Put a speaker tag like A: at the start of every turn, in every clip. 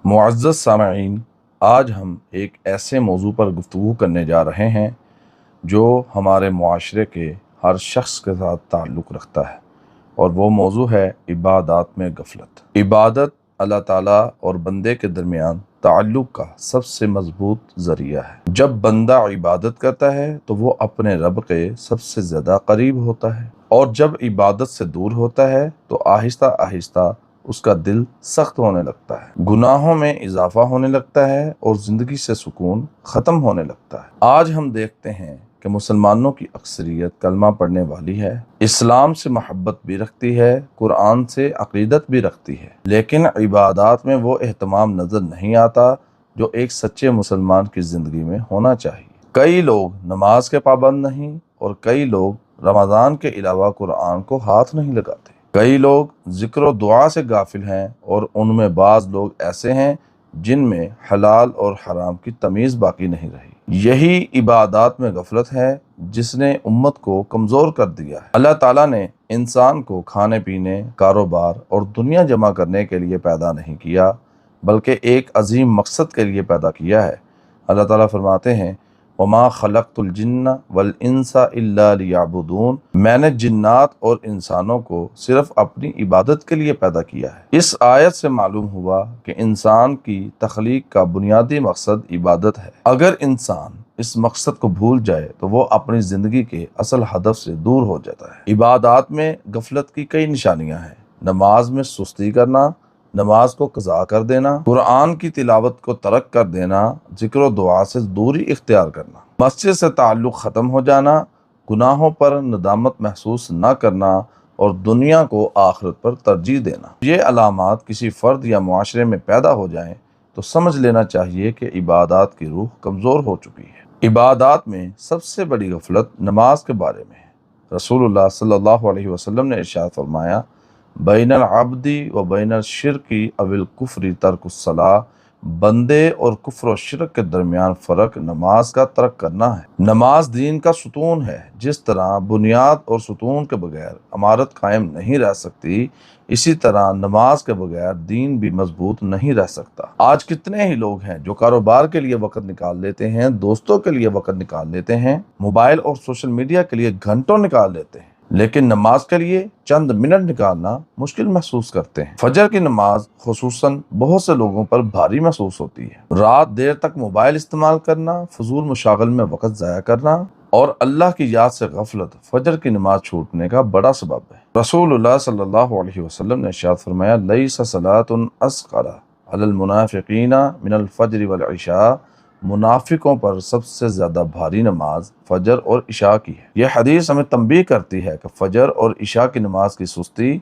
A: معزز سامعین، آج ہم ایک ایسے موضوع پر گفتگو کرنے جا رہے ہیں جو ہمارے معاشرے کے ہر شخص کے ساتھ تعلق رکھتا ہے، اور وہ موضوع ہے عبادات میں غفلت۔ عبادت اللہ تعالیٰ اور بندے کے درمیان تعلق کا سب سے مضبوط ذریعہ ہے۔ جب بندہ عبادت کرتا ہے تو وہ اپنے رب کے سب سے زیادہ قریب ہوتا ہے، اور جب عبادت سے دور ہوتا ہے تو آہستہ آہستہ اس کا دل سخت ہونے لگتا ہے، گناہوں میں اضافہ ہونے لگتا ہے اور زندگی سے سکون ختم ہونے لگتا ہے۔ آج ہم دیکھتے ہیں کہ مسلمانوں کی اکثریت کلمہ پڑھنے والی ہے، اسلام سے محبت بھی رکھتی ہے، قرآن سے عقیدت بھی رکھتی ہے، لیکن عبادات میں وہ اہتمام نظر نہیں آتا جو ایک سچے مسلمان کی زندگی میں ہونا چاہیے۔ کئی لوگ نماز کے پابند نہیں، اور کئی لوگ رمضان کے علاوہ قرآن کو ہاتھ نہیں لگاتے۔ کئی لوگ ذکر و دعا سے غافل ہیں، اور ان میں بعض لوگ ایسے ہیں جن میں حلال اور حرام کی تمیز باقی نہیں رہی۔ یہی عبادات میں غفلت ہے جس نے امت کو کمزور کر دیا ہے۔ اللہ تعالیٰ نے انسان کو کھانے پینے، کاروبار اور دنیا جمع کرنے کے لیے پیدا نہیں کیا، بلکہ ایک عظیم مقصد کے لیے پیدا کیا ہے۔ اللہ تعالیٰ فرماتے ہیں وَمَا خَلَقْتُ الْجِنَّ وَالْإِنسَ إِلَّا لِيَعْبُدُونَ، میں نے جنات اور انسانوں کو صرف اپنی عبادت کے لیے پیدا کیا ہے۔ اس آیت سے معلوم ہوا کہ انسان کی تخلیق کا بنیادی مقصد عبادت ہے۔ اگر انسان اس مقصد کو بھول جائے تو وہ اپنی زندگی کے اصل ہدف سے دور ہو جاتا ہے۔ عبادات میں غفلت کی کئی نشانیاں ہیں۔ نماز میں سستی کرنا، نماز کو قضا کر دینا، قرآن کی تلاوت کو ترک کر دینا، ذکر و دعا سے دوری اختیار کرنا، مسجد سے تعلق ختم ہو جانا، گناہوں پر ندامت محسوس نہ کرنا، اور دنیا کو آخرت پر ترجیح دینا۔ یہ علامات کسی فرد یا معاشرے میں پیدا ہو جائیں تو سمجھ لینا چاہیے کہ عبادات کی روح کمزور ہو چکی ہے۔ عبادات میں سب سے بڑی غفلت نماز کے بارے میں ہے۔ رسول اللہ صلی اللہ علیہ وسلم نے ارشاد فرمایا بین العبد و بین الشرک او الکفر ترک الصلاۃ، بندے اور کفر و شرک کے درمیان فرق نماز کا ترک کرنا ہے۔ نماز دین کا ستون ہے۔ جس طرح بنیاد اور ستون کے بغیر عمارت قائم نہیں رہ سکتی، اسی طرح نماز کے بغیر دین بھی مضبوط نہیں رہ سکتا۔ آج کتنے ہی لوگ ہیں جو کاروبار کے لیے وقت نکال لیتے ہیں، دوستوں کے لیے وقت نکال لیتے ہیں، موبائل اور سوشل میڈیا کے لیے گھنٹوں نکال لیتے ہیں، لیکن نماز کے لیے چند منٹ نکالنا مشکل محسوس کرتے ہیں۔ فجر کی نماز خصوصاً بہت سے لوگوں پر بھاری محسوس ہوتی ہے۔ رات دیر تک موبائل استعمال کرنا، فضول مشاغل میں وقت ضائع کرنا اور اللہ کی یاد سے غفلت فجر کی نماز چھوٹنے کا بڑا سبب ہے۔ رسول اللہ صلی اللہ علیہ وسلم نے ارشاد فرمایا لیس صلاۃ اثقل علی المنافقین من الفجر والعشاء، منافقوں پر سب سے زیادہ بھاری نماز فجر اور عشاء کی ہے۔ یہ حدیث ہمیں تنبیہ کرتی ہے کہ فجر اور عشاء کی نماز کی سستی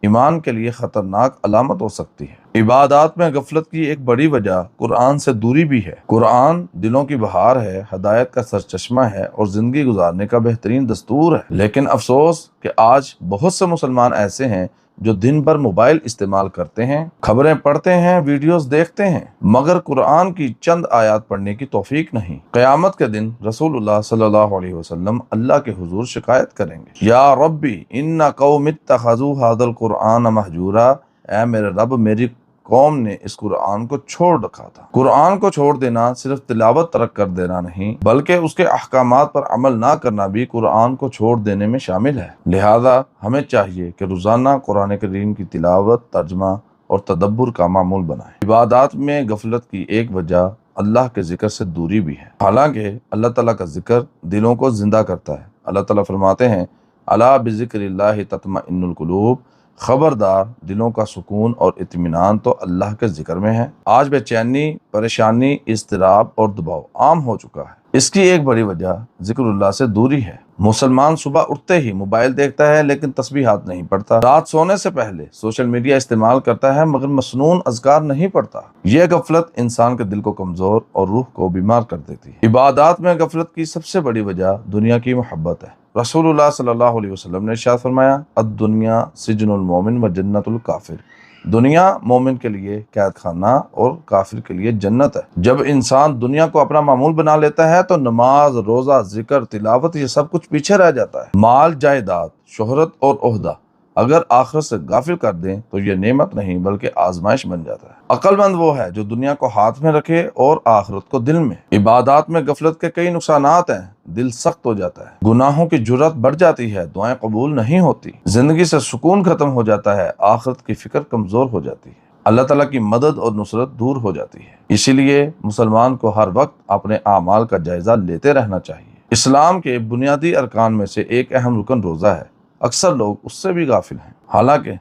A: ایمان کے لیے خطرناک علامت ہو سکتی ہے۔ عبادات میں غفلت کی ایک بڑی وجہ قرآن سے دوری بھی ہے۔ قرآن دلوں کی بہار ہے، ہدایت کا سرچشمہ ہے اور زندگی گزارنے کا بہترین دستور ہے، لیکن افسوس کہ آج بہت سے مسلمان ایسے ہیں جو دن بھر موبائل استعمال کرتے ہیں، خبریں پڑھتے ہیں، ویڈیوز دیکھتے ہیں، مگر قرآن کی چند آیات پڑھنے کی توفیق نہیں۔ قیامت کے دن رسول اللہ صلی اللہ علیہ وسلم اللہ کے حضور شکایت کریں گے یا ربی ان قوم اتخذوا ھذا القرآن مہجورا، اے میرے رب میری قوم نے اس قرآن کو چھوڑ رکھا تھا۔ قرآن کو چھوڑ دینا صرف تلاوت ترک کر دینا نہیں، بلکہ اس کے احکامات پر عمل نہ کرنا بھی قرآن کو چھوڑ دینے میں شامل ہے۔ لہذا ہمیں چاہیے کہ روزانہ قرآن کریم کی تلاوت، ترجمہ اور تدبر کا معمول بنائیں۔ عبادات میں غفلت کی ایک وجہ اللہ کے ذکر سے دوری بھی ہے۔ حالانکہ اللہ تعالیٰ کا ذکر دلوں کو زندہ کرتا ہے۔ اللہ تعالیٰ فرماتے ہیں الا بذکر اللہ تطمئن القلوب، خبردار دلوں کا سکون اور اطمینان تو اللہ کے ذکر میں ہے۔ آج بے چینی، پریشانی، اضطراب اور دباؤ عام ہو چکا ہے۔ اس کی ایک بڑی وجہ ذکر اللہ سے دوری ہے۔ مسلمان صبح اٹھتے ہی موبائل دیکھتا ہے لیکن تسبیحات نہیں پڑھتا، رات سونے سے پہلے سوشل میڈیا استعمال کرتا ہے مگر مسنون اذکار نہیں پڑھتا۔ یہ غفلت انسان کے دل کو کمزور اور روح کو بیمار کر دیتی ہے۔ عبادات میں غفلت کی سب سے بڑی وجہ دنیا کی محبت ہے۔ رسول اللہ صلی اللہ علیہ وسلم نے ارشاد فرمایا الدنیا سجن المومن و جنت الکافر، دنیا مومن کے لیے قید خانہ اور کافر کے لیے جنت ہے۔ جب انسان دنیا کو اپنا معمول بنا لیتا ہے تو نماز، روزہ، ذکر، تلاوت یہ سب کچھ پیچھے رہ جاتا ہے۔ مال، جائیداد، شہرت اور عہدہ اگر آخرت سے غافل کر دیں تو یہ نعمت نہیں بلکہ آزمائش بن جاتا ہے۔ عقل مند وہ ہے جو دنیا کو ہاتھ میں رکھے اور آخرت کو دل میں۔ عبادات میں غفلت کے کئی نقصانات ہیں، دل سخت ہو جاتا ہے، گناہوں کی جرات بڑھ جاتی ہے، دعائیں قبول نہیں ہوتی، زندگی سے سکون ختم ہو جاتا ہے، آخرت کی فکر کمزور ہو جاتی ہے، اللہ تعالیٰ کی مدد اور نصرت دور ہو جاتی ہے۔ اسی لیے مسلمان کو ہر وقت اپنے اعمال کا جائزہ لیتے رہنا چاہیے۔ اسلام کے بنیادی ارکان میں سے ایک اہم رکن روزہ ہے، اکثر لوگ اس سے بھی غافل ہیں۔ حالانکہ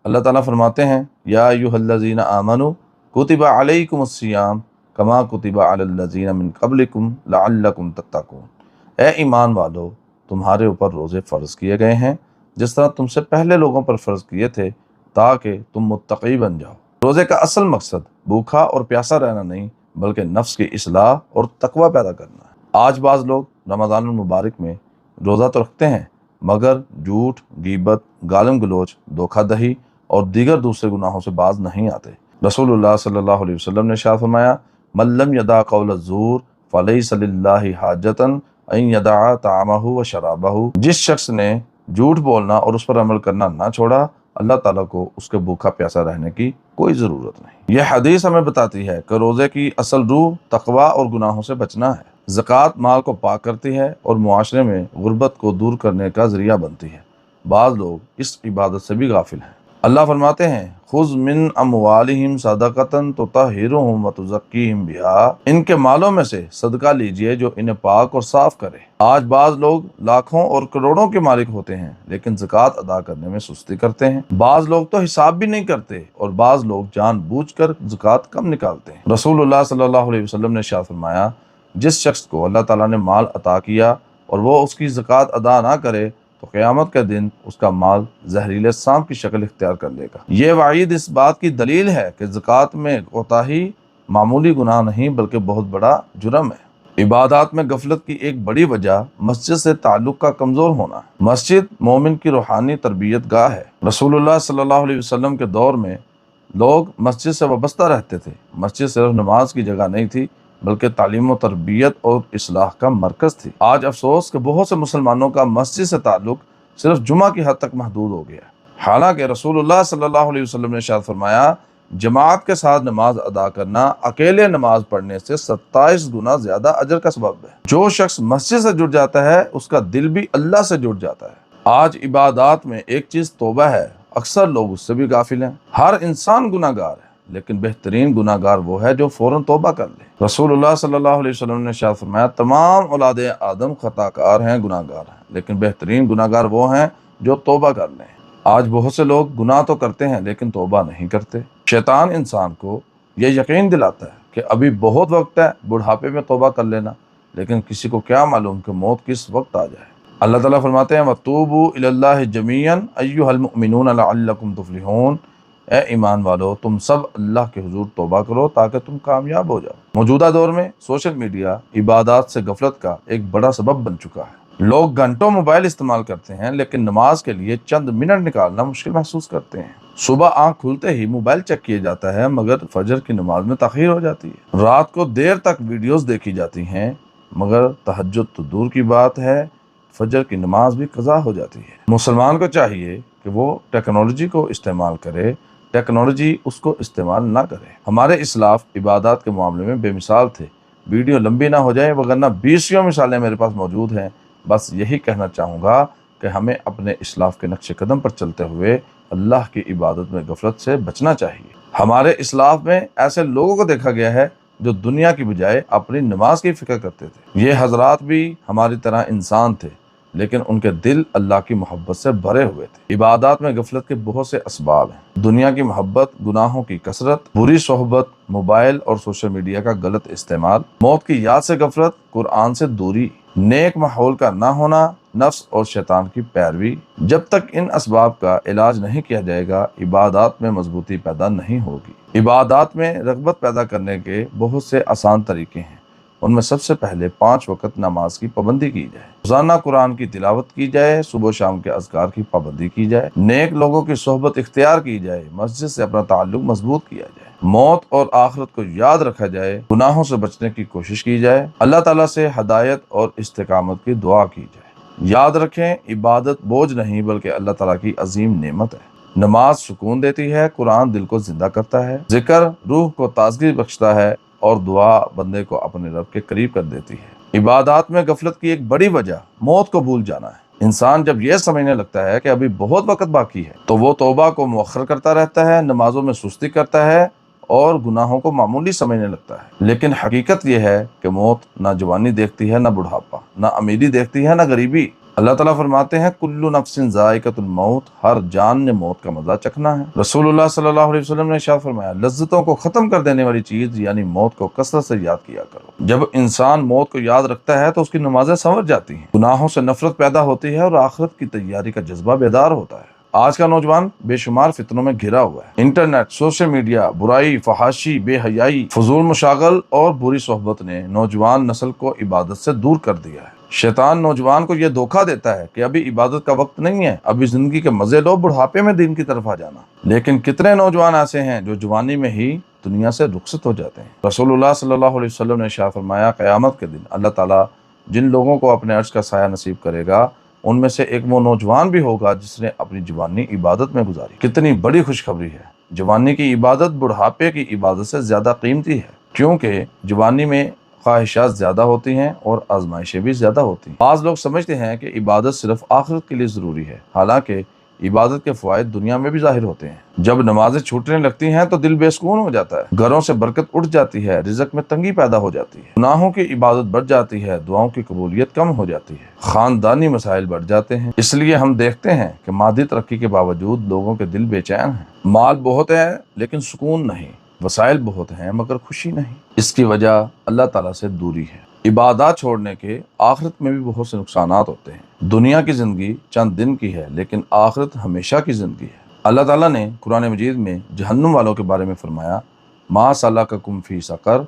A: اللہ تعالیٰ فرماتے ہیں یا ایھا الذین آمنوا کتب علیکم الصیام کما کتب علی الذین من قبلکم لعلکم تتقون، اے ایمان والو تمہارے اوپر روزے فرض کیے گئے ہیں جس طرح تم سے پہلے لوگوں پر فرض کیے تھے تاکہ تم متقی بن جاؤ۔ روزے کا اصل مقصد بھوکا اور پیاسا رہنا نہیں بلکہ نفس کی اصلاح اور تقوی پیدا کرنا ہے۔ آج بعض لوگ رمضان المبارک میں روزہ تو رکھتے ہیں مگر جھوٹ، غیبت، گالم گلوچ، دھوکہ دہی اور دیگر دوسرے گناہوں سے باز نہیں آتے۔ رسول اللہ صلی اللہ علیہ وسلم نے ارشاد فرمایا من لم یدع قول الزور فلیس للہ حاجۃ ان یدع طعامہ و شرابہ، جس شخص نے جھوٹ بولنا اور اس پر عمل کرنا نہ چھوڑا اللہ تعالیٰ کو اس کے بھوکا پیاسا رہنے کی کوئی ضرورت نہیں۔ یہ حدیث ہمیں بتاتی ہے کہ روزے کی اصل روح تقوی اور گناہوں سے بچنا ہے۔ زکوٰۃ مال کو پاک کرتی ہے اور معاشرے میں غربت کو دور کرنے کا ذریعہ بنتی ہے۔ بعض لوگ اس عبادت سے بھی غافل ہیں۔ اللہ فرماتے ہیں خذ من اموالہم صدقۃ تطہرہم وتزکیہم بہا، ان کے مالوں میں سے صدقہ لیجئے جو انہیں پاک اور صاف کرے۔ آج بعض لوگ لاکھوں اور کروڑوں کے مالک ہوتے ہیں لیکن زکوٰۃ ادا کرنے میں سستی کرتے ہیں۔ بعض لوگ تو حساب بھی نہیں کرتے اور بعض لوگ جان بوجھ کر زکوٰۃ کم نکالتے ہیں۔ رسول اللہ صلی اللہ علیہ وسلم نے ارشاد فرمایا جس شخص کو اللہ تعالیٰ نے مال عطا کیا اور وہ اس کی زکوٰۃ ادا نہ کرے تو قیامت کے دن اس کا مال زہریلے سانپ کی شکل اختیار کر لے گا۔ یہ وعید اس بات کی دلیل ہے کہ زکوٰۃ میں کوتاہی معمولی گناہ نہیں بلکہ بہت بڑا جرم ہے۔ عبادات میں غفلت کی ایک بڑی وجہ مسجد سے تعلق کا کمزور ہونا ہے۔ مسجد مومن کی روحانی تربیت گاہ ہے۔ رسول اللہ صلی اللہ علیہ وسلم کے دور میں لوگ مسجد سے وابستہ رہتے تھے۔ مسجد صرف نماز کی جگہ نہیں تھی بلکہ تعلیم و تربیت اور اصلاح کا مرکز تھی۔ آج افسوس کہ بہت سے مسلمانوں کا مسجد سے تعلق صرف جمعہ کی حد تک محدود ہو گیا ہے، حالانکہ رسول اللہ صلی اللہ علیہ وسلم نے ارشاد فرمایا جماعت کے ساتھ نماز ادا کرنا اکیلے نماز پڑھنے سے 27 گنا زیادہ اجر کا سبب ہے۔ جو شخص مسجد سے جڑ جاتا ہے اس کا دل بھی اللہ سے جڑ جاتا ہے۔ آج عبادات میں ایک چیز توبہ ہے، اکثر لوگ اس سے بھی غافل ہیں۔ ہر انسان گناہ گار ہے لیکن بہترین گناہ گار وہ ہے جو فوراً توبہ کر لے۔ رسول اللہ صلی اللہ علیہ وسلم نے ارشاد فرمایا تمام اولاد آدم خطا کار ہیں، گناہ گار ہیں، لیکن بہترین گناہ گار وہ ہیں جو توبہ کر لیں۔ آج بہت سے لوگ گناہ تو کرتے ہیں لیکن توبہ نہیں کرتے۔ شیطان انسان کو یہ یقین دلاتا ہے کہ ابھی بہت وقت ہے، بڑھاپے میں توبہ کر لینا، لیکن کسی کو کیا معلوم کہ موت کس وقت آ جائے۔ اللہ تعالیٰ فرماتے ہیں وَتُوبُوا إِلَى اللَّهِ جَمِيعًا أَيُّهَا الْمُؤْمِنُونَ لَعَلَّكُمْ تُفْلِحُونَ، اے ایمان والو تم سب اللہ کے حضور توبہ کرو تاکہ تم کامیاب ہو جاؤ۔ موجودہ دور میں سوشل میڈیا عبادات سے غفلت کا ایک بڑا سبب بن چکا ہے۔ لوگ گھنٹوں موبائل استعمال کرتے ہیں لیکن نماز کے لیے چند منٹ نکالنا مشکل محسوس کرتے ہیں۔ صبح آنکھ کھلتے ہی موبائل چیک کیا جاتا ہے مگر فجر کی نماز میں تاخیر ہو جاتی ہے۔ رات کو دیر تک ویڈیوز دیکھی جاتی ہیں مگر تہجد تو دور کی بات ہے، فجر کی نماز بھی قضا ہو جاتی ہے۔ مسلمان کو چاہیے کہ وہ ٹیکنالوجی کو استعمال کرے، ٹیکنالوجی اس کو استعمال نہ کرے۔ ہمارے اسلاف عبادات کے معاملے میں بے مثال تھے۔ ویڈیو لمبی نہ ہو جائے وگرنہ 20 مثالیں میرے پاس موجود ہیں۔ بس یہی کہنا چاہوں گا کہ ہمیں اپنے اسلاف کے نقش قدم پر چلتے ہوئے اللہ کی عبادت میں غفلت سے بچنا چاہیے۔ ہمارے اسلاف میں ایسے لوگوں کو دیکھا گیا ہے جو دنیا کی بجائے اپنی نماز کی فکر کرتے تھے۔ یہ حضرات بھی ہماری طرح انسان تھے لیکن ان کے دل اللہ کی محبت سے بھرے ہوئے تھے۔ عبادات میں غفلت کے بہت سے اسباب ہیں۔ دنیا کی محبت، گناہوں کی کثرت، بری صحبت، موبائل اور سوشل میڈیا کا غلط استعمال، موت کی یاد سے غفلت، قرآن سے دوری، نیک ماحول کا نہ ہونا، نفس اور شیطان کی پیروی۔ جب تک ان اسباب کا علاج نہیں کیا جائے گا عبادات میں مضبوطی پیدا نہیں ہوگی۔ عبادات میں رغبت پیدا کرنے کے بہت سے آسان طریقے ہیں۔ ان میں سب سے پہلے 5 وقت نماز کی پابندی کی جائے، روزانہ قرآن کی تلاوت کی جائے، صبح و شام کے اذکار کی پابندی کی جائے، نیک لوگوں کی صحبت اختیار کی جائے، مسجد سے اپنا تعلق مضبوط کیا جائے، موت اور آخرت کو یاد رکھا جائے، گناہوں سے بچنے کی کوشش کی جائے، اللہ تعالیٰ سے ہدایت اور استقامت کی دعا کی جائے۔ یاد رکھیں عبادت بوجھ نہیں بلکہ اللہ تعالیٰ کی عظیم نعمت ہے۔ نماز سکون دیتی ہے، قرآن دل کو زندہ کرتا ہے، ذکر روح کو تازگی بخشتا ہے اور دعا بندے کو اپنے رب کے قریب کر دیتی ہے۔ عبادات میں غفلت کی ایک بڑی وجہ موت کو بھول جانا ہے۔ انسان جب یہ سمجھنے لگتا ہے کہ ابھی بہت وقت باقی ہے تو وہ توبہ کو مؤخر کرتا رہتا ہے، نمازوں میں سستی کرتا ہے اور گناہوں کو معمولی سمجھنے لگتا ہے۔ لیکن حقیقت یہ ہے کہ موت نہ جوانی دیکھتی ہے، نہ بڑھاپا، نہ امیری دیکھتی ہے، نہ غریبی۔ اللہ تعالیٰ فرماتے ہیں کل نفس ذائقۃ الموت، ہر جان نے موت کا مزہ چکھنا ہے۔ رسول اللہ صلی اللہ علیہ وسلم نے ارشاد فرمایا لذتوں کو ختم کر دینے والی چیز یعنی موت کو کثرت سے یاد کیا کرو۔ جب انسان موت کو یاد رکھتا ہے تو اس کی نمازیں سنور جاتی ہیں، گناہوں سے نفرت پیدا ہوتی ہے اور آخرت کی تیاری کا جذبہ بیدار ہوتا ہے۔ آج کا نوجوان بے شمار فتنوں میں گھرا ہوا ہے۔ انٹرنیٹ، سوشل میڈیا، برائی، فحاشی، بے حیائی، فضول مشاغل اور بری صحبت نے نوجوان نسل کو عبادت سے دور کر دیا ہے۔ شیطان نوجوان کو یہ دھوکہ دیتا ہے کہ ابھی عبادت کا وقت نہیں ہے، ابھی زندگی کے مزے لو، بڑھاپے میں دین کی طرف آ جانا۔ لیکن کتنے نوجوان ایسے ہیں جو جوانی میں ہی دنیا سے رخصت ہو جاتے ہیں۔ رسول اللہ صلی اللہ علیہ وسلم نے ارشاد فرمایا قیامت کے دن اللہ تعالیٰ جن لوگوں کو اپنے عرش کا سایہ نصیب کرے گا ان میں سے ایک وہ نوجوان بھی ہوگا جس نے اپنی جوانی عبادت میں گزاری۔ کتنی بڑی خوشخبری ہے۔ جوانی کی عبادت بڑھاپے کی عبادت سے زیادہ قیمتی ہے، کیونکہ جوانی میں خواہشات زیادہ ہوتی ہیں اور آزمائشیں بھی زیادہ ہوتی ہیں۔ بعض لوگ سمجھتے ہیں کہ عبادت صرف آخرت کے لیے ضروری ہے، حالانکہ عبادت کے فوائد دنیا میں بھی ظاہر ہوتے ہیں۔ جب نمازیں چھوٹنے لگتی ہیں تو دل بے سکون ہو جاتا ہے، گھروں سے برکت اٹھ جاتی ہے، رزق میں تنگی پیدا ہو جاتی ہے، گناہوں کی عبادت بڑھ جاتی ہے، دعاؤں کی قبولیت کم ہو جاتی ہے، خاندانی مسائل بڑھ جاتے ہیں۔ اس لیے ہم دیکھتے ہیں کہ مادی ترقی کے باوجود لوگوں کے دل بے چین ہیں۔ مال بہت ہے لیکن سکون نہیں، وسائل بہت ہیں مگر خوشی نہیں۔ اس کی وجہ اللہ تعالیٰ سے دوری ہے۔ عبادات چھوڑنے کے آخرت میں بھی بہت سے نقصانات ہوتے ہیں۔ دنیا کی زندگی چند دن کی ہے لیکن آخرت ہمیشہ کی زندگی ہے۔ اللہ تعالیٰ نے قرآن مجید میں جہنم والوں کے بارے میں فرمایا ما سلککم فی سقر،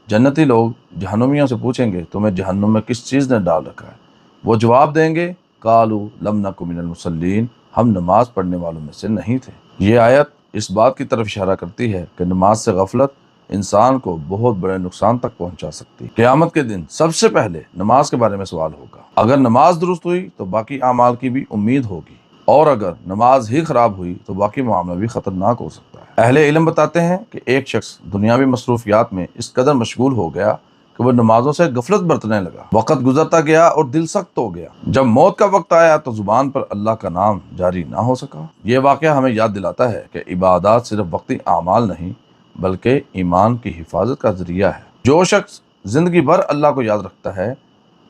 A: جنتی لوگ جہنمیوں سے پوچھیں گے تمہیں جہنم میں کس چیز نے ڈال رکھا ہے؟ وہ جواب دیں گے قالوا لم نک من المصلین، ہم نماز پڑھنے والوں میں سے نہیں تھے۔ یہ آیت اس بات کی طرف اشارہ کرتی ہے کہ نماز سے غفلت انسان کو بہت بڑے نقصان تک پہنچا سکتی ہے۔ قیامت کے دن سب سے پہلے نماز کے بارے میں سوال ہوگا۔ اگر نماز درست ہوئی تو باقی اعمال کی بھی امید ہوگی، اور اگر نماز ہی خراب ہوئی تو باقی معاملہ بھی خطرناک ہو سکتا ہے۔ اہل علم بتاتے ہیں کہ ایک شخص دنیاوی مصروفیات میں اس قدر مشغول ہو گیا کہ وہ نمازوں سے غفلت برتنے لگا، وقت گزرتا گیا اور دل سخت ہو گیا۔ جب موت کا وقت آیا تو زبان پر اللہ کا نام جاری نہ ہو سکا۔ یہ واقعہ ہمیں یاد دلاتا ہے کہ عبادات صرف وقتی اعمال نہیں بلکہ ایمان کی حفاظت کا ذریعہ ہے۔ جو شخص زندگی بھر اللہ کو یاد رکھتا ہے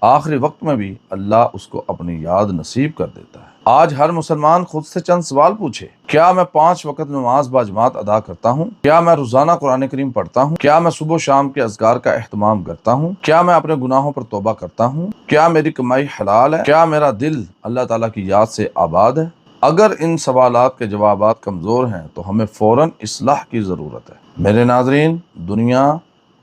A: آخری وقت میں بھی اللہ اس کو اپنی یاد نصیب کر دیتا ہے۔ آج ہر مسلمان خود سے چند سوال پوچھے، کیا میں 5 وقت نماز باجماعت ادا کرتا ہوں؟ کیا میں روزانہ قرآن کریم پڑھتا ہوں؟ کیا میں صبح و شام کے اذکار کا اہتمام کرتا ہوں؟ کیا میں اپنے گناہوں پر توبہ کرتا ہوں؟ کیا میری کمائی حلال ہے؟ کیا میرا دل اللہ تعالیٰ کی یاد سے آباد ہے؟ اگر ان سوالات کے جوابات کمزور ہیں تو ہمیں فوراً اصلاح کی ضرورت ہے۔ میرے ناظرین، دنیا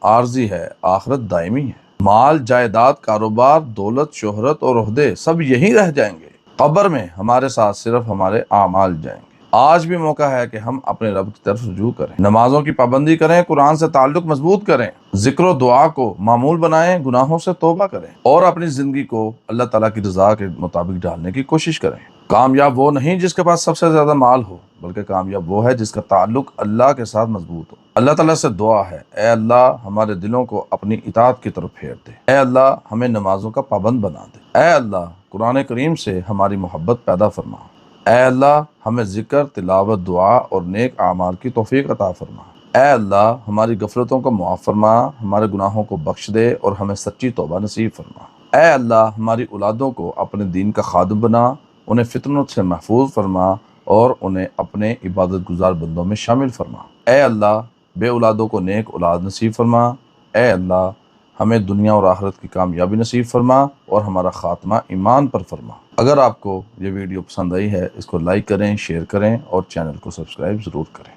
A: عارضی ہے، آخرت دائمی ہے۔ مال، جائیداد، کاروبار، دولت، شہرت اور عہدے سب یہی رہ جائیں گے۔ قبر میں ہمارے ساتھ صرف ہمارے اعمال جائیں گے۔ آج بھی موقع ہے کہ ہم اپنے رب کی طرف رجوع کریں، نمازوں کی پابندی کریں، قرآن سے تعلق مضبوط کریں، ذکر و دعا کو معمول بنائیں، گناہوں سے توبہ کریں اور اپنی زندگی کو اللہ تعالیٰ کی رضا کے مطابق ڈالنے کی کوشش کریں۔ کامیاب وہ نہیں جس کے پاس سب سے زیادہ مال ہو، بلکہ کامیاب وہ ہے جس کا تعلق اللہ کے ساتھ مضبوط ہو۔ اللہ تعالیٰ سے دعا ہے اے اللہ ہمارے دلوں کو اپنی اطاعت کی طرف پھیر دے، اے اللہ ہمیں نمازوں کا پابند بنا دے، اے اللہ قرآن کریم سے ہماری محبت پیدا فرما، اے اللہ ہمیں ذکر، تلاوت، دعا اور نیک اعمال کی توفیق عطا فرما، اے اللہ ہماری غفلتوں کو معاف فرما، ہمارے گناہوں کو بخش دے اور ہمیں سچی توبہ نصیب فرما، اے اللہ ہماری اولادوں کو اپنے دین کا خادم بنا، انہیں فتنوں سے محفوظ فرما اور انہیں اپنے عبادت گزار بندوں میں شامل فرما، اے اللہ بے اولادوں کو نیک اولاد نصیب فرما، اے اللہ ہمیں دنیا اور آخرت کی کامیابی نصیب فرما اور ہمارا خاتمہ ایمان پر فرما۔ اگر آپ کو یہ ویڈیو پسند آئی ہے اس کو لائک کریں، شیئر کریں اور چینل کو سبسکرائب ضرور کریں۔